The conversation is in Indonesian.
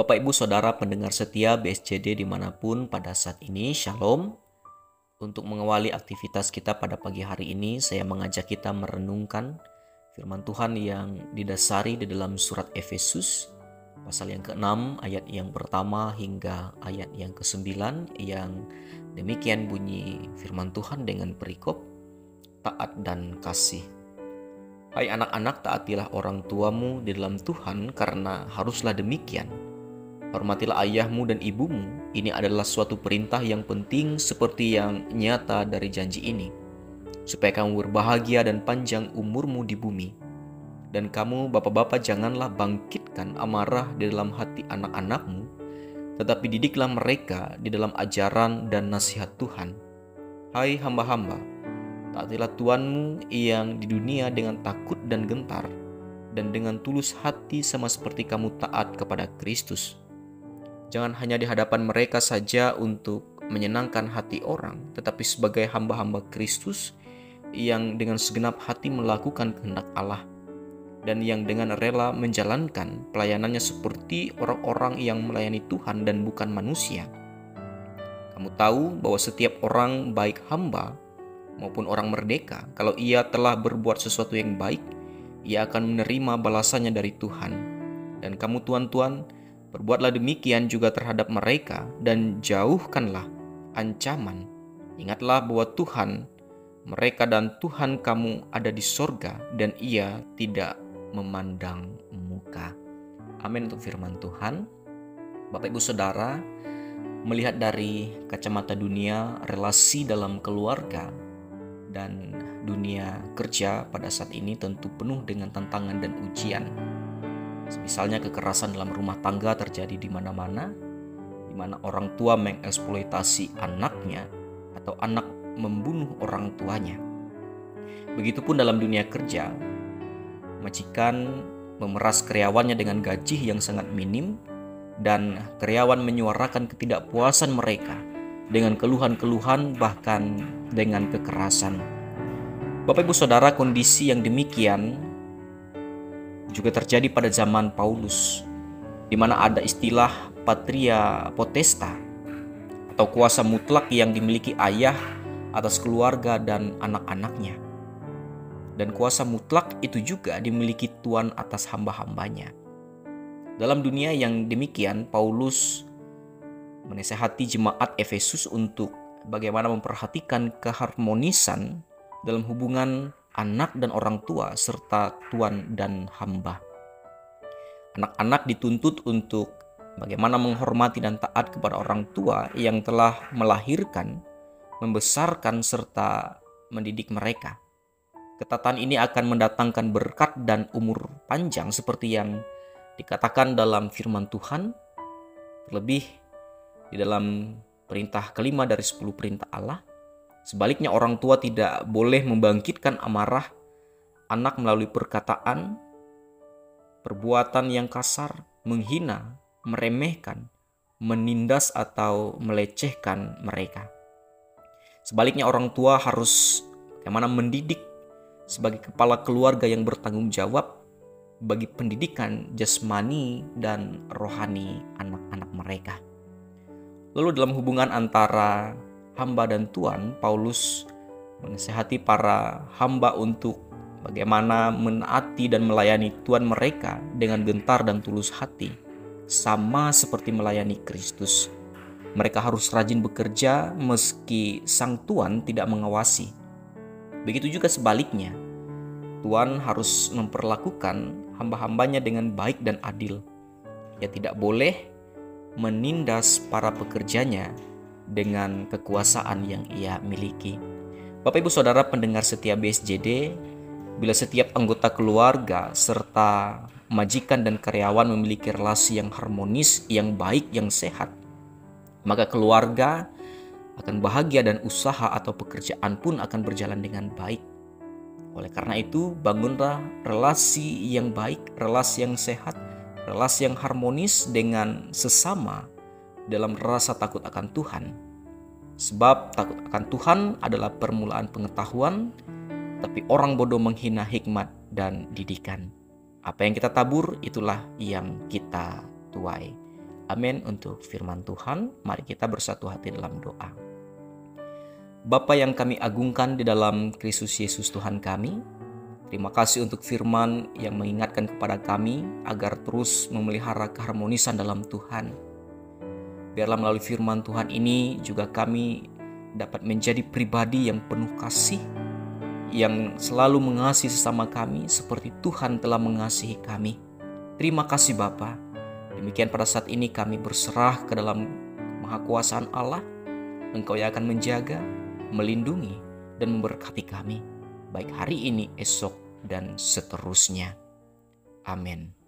Bapak Ibu Saudara pendengar setia BSJD dimanapun pada saat ini, Shalom. Untuk mengawali aktivitas kita pada pagi hari ini, saya mengajak kita merenungkan firman Tuhan yang didasari di dalam surat Efesus, pasal yang ke-6, ayat yang pertama hingga ayat yang ke-9, yang demikian bunyi firman Tuhan dengan perikop, taat dan kasih. Hai anak-anak, taatilah orang tuamu di dalam Tuhan, karena haruslah demikian. Hormatilah ayahmu dan ibumu. Ini adalah suatu perintah yang penting seperti yang nyata dari janji ini, supaya kamu berbahagia dan panjang umurmu di bumi. Dan kamu, bapak-bapak, janganlah bangkitkan amarah di dalam hati anak-anakmu, tetapi didiklah mereka di dalam ajaran dan nasihat Tuhan. Hai hamba-hamba, taatilah Tuanmu yang di dunia dengan takut dan gentar, dan dengan tulus hati sama seperti kamu taat kepada Kristus. Jangan hanya di hadapan mereka saja untuk menyenangkan hati orang, tetapi sebagai hamba-hamba Kristus yang dengan segenap hati melakukan kehendak Allah, dan yang dengan rela menjalankan pelayanannya seperti orang-orang yang melayani Tuhan dan bukan manusia. Kamu tahu bahwa setiap orang, baik hamba maupun orang merdeka, kalau ia telah berbuat sesuatu yang baik, ia akan menerima balasannya dari Tuhan. Dan kamu tuan-tuan, berbuatlah demikian juga terhadap mereka, dan jauhkanlah ancaman. Ingatlah bahwa Tuhan mereka dan Tuhan kamu ada di sorga, dan ia tidak memandang muka. Amin untuk firman Tuhan. Bapak Ibu Saudara, melihat dari kacamata dunia, relasi dalam keluarga dan dunia kerja pada saat ini tentu penuh dengan tantangan dan ujian. Misalnya kekerasan dalam rumah tangga terjadi di mana-mana, di mana orang tua mengeksploitasi anaknya atau anak membunuh orang tuanya. Begitupun dalam dunia kerja, majikan memeras karyawannya dengan gaji yang sangat minim, dan karyawan menyuarakan ketidakpuasan mereka dengan keluhan-keluhan, bahkan dengan kekerasan. Bapak Ibu Saudara, kondisi yang demikian juga terjadi pada zaman Paulus, di mana ada istilah patria potesta atau kuasa mutlak yang dimiliki ayah atas keluarga dan anak-anaknya. Dan kuasa mutlak itu juga dimiliki Tuhan atas hamba-hambanya. Dalam dunia yang demikian, Paulus menasihati jemaat Efesus untuk bagaimana memperhatikan keharmonisan dalam hubungan anak dan orang tua, serta tuan dan hamba. Anak-anak dituntut untuk bagaimana menghormati dan taat kepada orang tua yang telah melahirkan, membesarkan, serta mendidik mereka. Ketatan ini akan mendatangkan berkat dan umur panjang seperti yang dikatakan dalam firman Tuhan, terlebih di dalam perintah kelima dari 10 perintah Allah. Sebaliknya, orang tua tidak boleh membangkitkan amarah anak melalui perkataan, perbuatan yang kasar, menghina, meremehkan, menindas atau melecehkan mereka. Sebaliknya, orang tua harus bagaimana mendidik sebagai kepala keluarga yang bertanggung jawab bagi pendidikan jasmani dan rohani anak-anak mereka. Lalu dalam hubungan antara hamba dan tuan, Paulus menasihati para hamba untuk bagaimana menaati dan melayani tuan mereka dengan gentar dan tulus hati, sama seperti melayani Kristus. Mereka harus rajin bekerja meski sang tuan tidak mengawasi. Begitu juga sebaliknya, tuan harus memperlakukan hamba-hambanya dengan baik dan adil. Ia tidak boleh menindas para pekerjanya dengan kekuasaan yang ia miliki. Bapak Ibu Saudara pendengar setia BSJD, bila setiap anggota keluarga serta majikan dan karyawan memiliki relasi yang harmonis, yang baik, yang sehat, maka keluarga akan bahagia dan usaha atau pekerjaan pun akan berjalan dengan baik. Oleh karena itu, bangunlah relasi yang baik, relasi yang sehat, relasi yang harmonis dengan sesama dalam rasa takut akan Tuhan. Sebab takut akan Tuhan adalah permulaan pengetahuan, tapi orang bodoh menghina hikmat dan didikan. Apa yang kita tabur, itulah yang kita tuai. Amin untuk firman Tuhan. Mari kita bersatu hati dalam doa. Bapa yang kami agungkan di dalam Kristus Yesus Tuhan kami, terima kasih untuk firman yang mengingatkan kepada kami agar terus memelihara keharmonisan dalam Tuhan. Biarlah melalui firman Tuhan ini juga kami dapat menjadi pribadi yang penuh kasih, yang selalu mengasihi sesama kami seperti Tuhan telah mengasihi kami. Terima kasih Bapa. Demikian pada saat ini kami berserah ke dalam mahakuasaan Allah. Engkau yang akan menjaga, melindungi, dan memberkati kami, baik hari ini, esok, dan seterusnya. Amin.